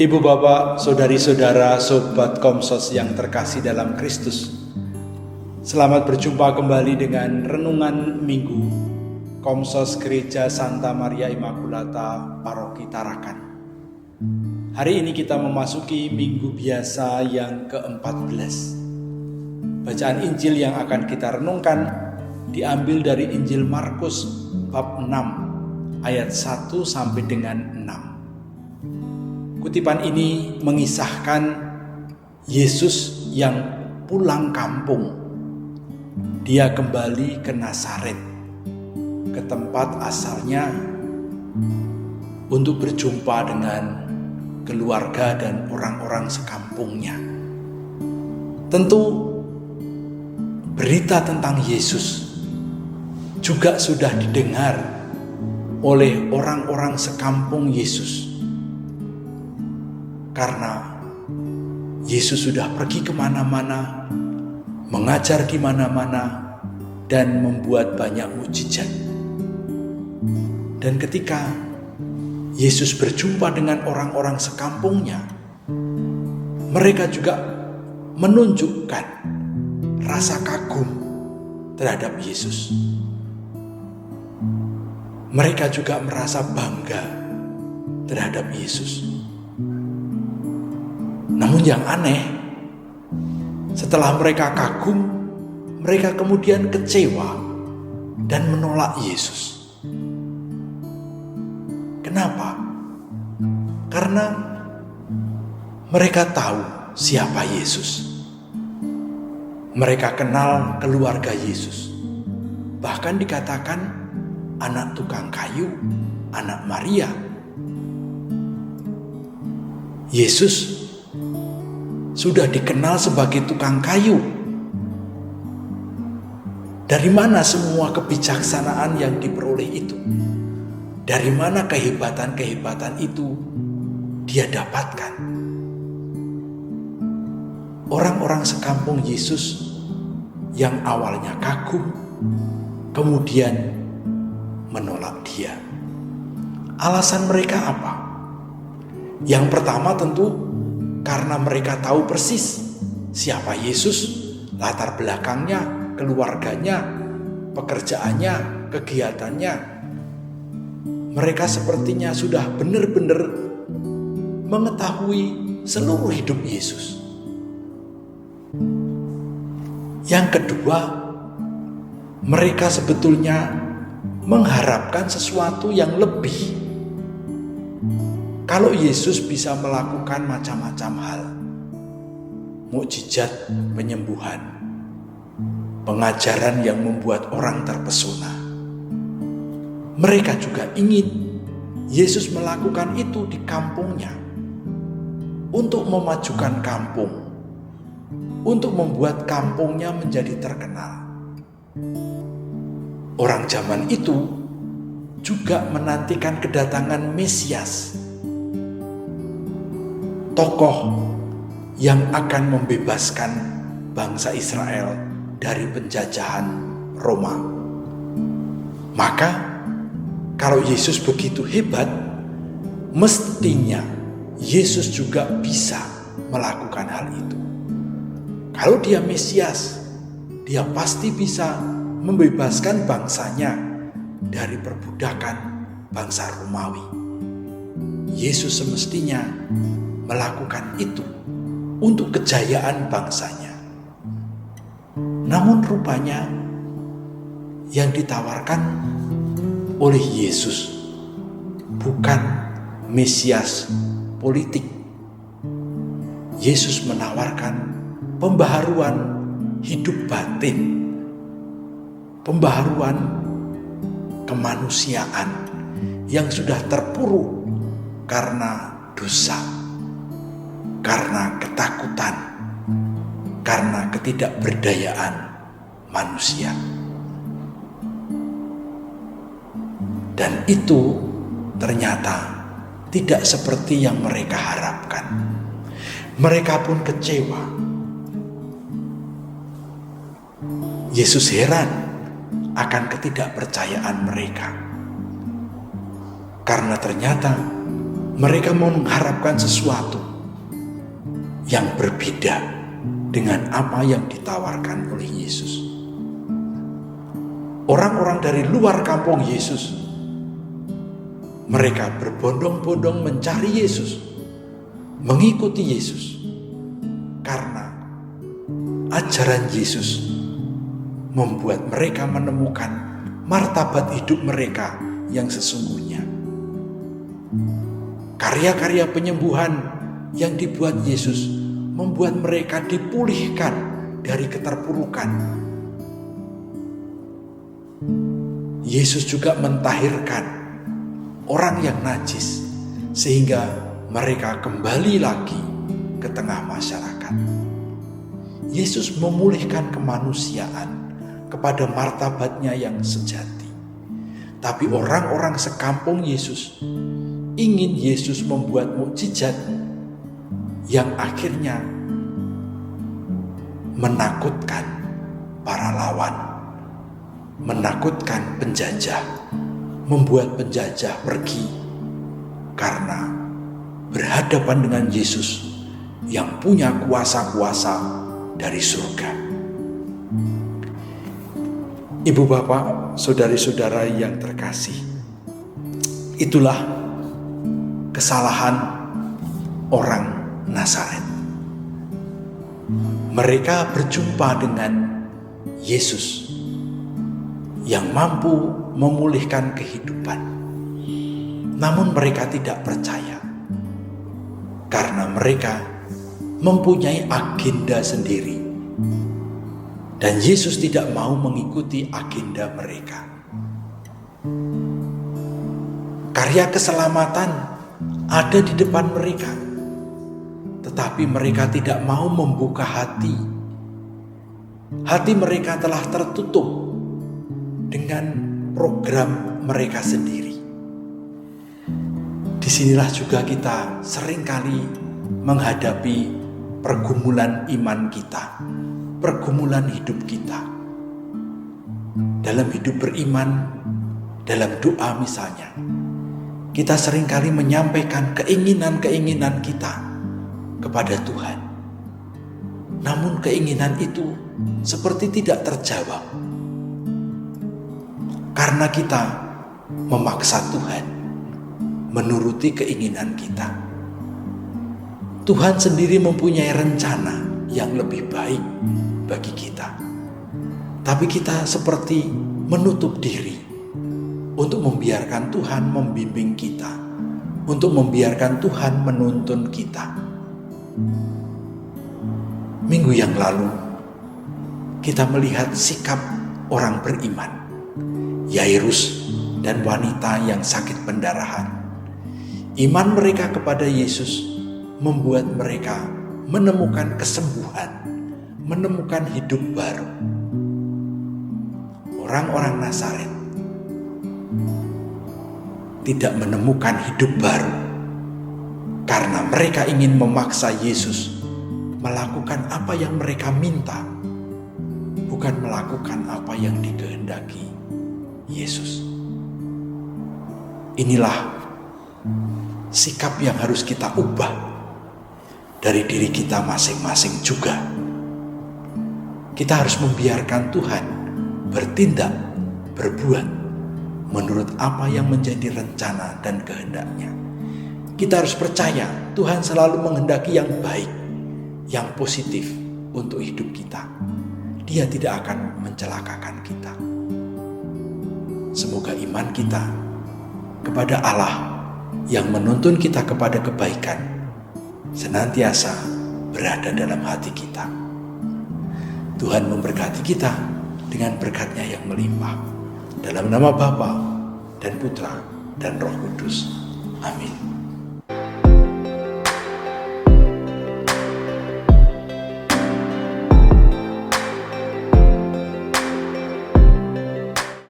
Ibu bapak, saudari-saudara, sobat Komsos yang terkasih dalam Kristus, selamat berjumpa kembali dengan Renungan Minggu Komsos Gereja Santa Maria Immaculata Paroki Tarakan. Hari ini kita memasuki Minggu Biasa yang ke-14. Bacaan Injil yang akan kita renungkan diambil dari Injil Markus bab 6 ayat 1 sampai dengan 6. Kutipan ini mengisahkan Yesus yang pulang kampung. Dia kembali ke Nazaret, ke tempat asalnya, untuk berjumpa dengan keluarga dan orang-orang sekampungnya. Tentu berita tentang Yesus juga sudah didengar oleh orang-orang sekampung Yesus. Karena Yesus sudah pergi kemana-mana, mengajar di mana-mana, dan membuat banyak mukjizat. Dan ketika Yesus berjumpa dengan orang-orang sekampungnya, mereka juga menunjukkan rasa kagum terhadap Yesus. Mereka juga merasa bangga terhadap Yesus. Namun yang aneh, setelah mereka kagum, mereka kemudian kecewa dan menolak Yesus. Kenapa? Karena mereka tahu siapa Yesus. Mereka kenal keluarga Yesus. Bahkan dikatakan anak tukang kayu, anak Maria. Yesus sudah dikenal sebagai tukang kayu. Dari mana semua kebijaksanaan yang diperoleh itu? Dari mana kehebatan-kehebatan itu dia dapatkan? Orang-orang sekampung Yesus yang awalnya kagum, kemudian menolak dia. Alasan mereka apa? Yang pertama tentu karena mereka tahu persis siapa Yesus, latar belakangnya, keluarganya, pekerjaannya, kegiatannya. Mereka sepertinya sudah benar-benar mengetahui seluruh hidup Yesus. Yang kedua, mereka sebetulnya mengharapkan sesuatu yang lebih. Kalau Yesus bisa melakukan macam-macam hal, mukjizat penyembuhan, pengajaran yang membuat orang terpesona, mereka juga ingin Yesus melakukan itu di kampungnya, untuk memajukan kampung, untuk membuat kampungnya menjadi terkenal. Orang zaman itu juga menantikan kedatangan Mesias, tokoh yang akan membebaskan bangsa Israel dari penjajahan Roma. Maka kalau Yesus begitu hebat, mestinya Yesus juga bisa melakukan hal itu. Kalau dia Mesias, dia pasti bisa membebaskan bangsanya dari perbudakan bangsa Romawi. Yesus semestinya melakukan itu untuk kejayaan bangsanya. Namun rupanya yang ditawarkan oleh Yesus bukan Mesias politik. Yesus menawarkan pembaharuan hidup batin, pembaharuan kemanusiaan yang sudah terpuruk karena dosa, karena ketakutan, karena ketidakberdayaan manusia. Dan itu ternyata tidak seperti yang mereka harapkan. Mereka pun kecewa. Yesus heran akan ketidakpercayaan mereka. Karena ternyata Mereka mengharapkan sesuatu yang berbeda dengan apa yang ditawarkan oleh Yesus. Orang-orang dari luar kampung Yesus, mereka berbondong-bondong mencari Yesus, mengikuti Yesus, karena ajaran Yesus membuat mereka menemukan martabat hidup mereka yang sesungguhnya. Karya-karya penyembuhan yang dibuat Yesus membuat mereka dipulihkan dari keterpurukan. Yesus juga mentahirkan orang yang najis sehingga mereka kembali lagi ke tengah masyarakat. Yesus memulihkan kemanusiaan kepada martabatnya yang sejati. Tapi orang-orang sekampung Yesus ingin Yesus membuat mukjizat yang akhirnya menakutkan para lawan, menakutkan penjajah, membuat penjajah pergi karena berhadapan dengan Yesus yang punya kuasa-kuasa dari surga. Ibu bapak, saudari-saudara yang terkasih, itulah kesalahan orang Nazaret. Mereka berjumpa dengan Yesus yang mampu memulihkan kehidupan. Namun mereka tidak percaya karena mereka mempunyai agenda sendiri. Dan Yesus tidak mau mengikuti agenda mereka. Karya keselamatan ada di depan mereka, tetapi mereka tidak mau membuka hati. Hati mereka telah tertutup dengan program mereka sendiri. Disinilah juga kita seringkali menghadapi pergumulan iman kita, pergumulan hidup kita. Dalam hidup beriman, dalam doa misalnya, kita seringkali menyampaikan keinginan-keinginan kita kepada Tuhan. Namun keinginan itu seperti tidak terjawab. Karena kita memaksa Tuhan menuruti keinginan kita. Tuhan sendiri mempunyai rencana yang lebih baik bagi kita. Tapi kita seperti menutup diri untuk membiarkan Tuhan membimbing kita, untuk membiarkan Tuhan menuntun kita. Minggu yang lalu kita melihat sikap orang beriman, Yairus dan wanita yang sakit pendarahan. Iman mereka kepada Yesus membuat mereka menemukan kesembuhan, menemukan hidup baru. Orang-orang Nazaret tidak menemukan hidup baru karena mereka ingin memaksa Yesus melakukan apa yang mereka minta, bukan melakukan apa yang dikehendaki Yesus. Inilah sikap yang harus kita ubah dari diri kita masing-masing juga. Kita harus membiarkan Tuhan bertindak, berbuat menurut apa yang menjadi rencana dan kehendaknya. Kita harus percaya Tuhan selalu menghendaki yang baik, yang positif untuk hidup kita. Dia tidak akan mencelakakan kita. Semoga iman kita kepada Allah yang menuntun kita kepada kebaikan senantiasa berada dalam hati kita. Tuhan memberkati kita dengan berkat-Nya yang melimpah. Dalam nama Bapa dan Putra dan Roh Kudus. Amin.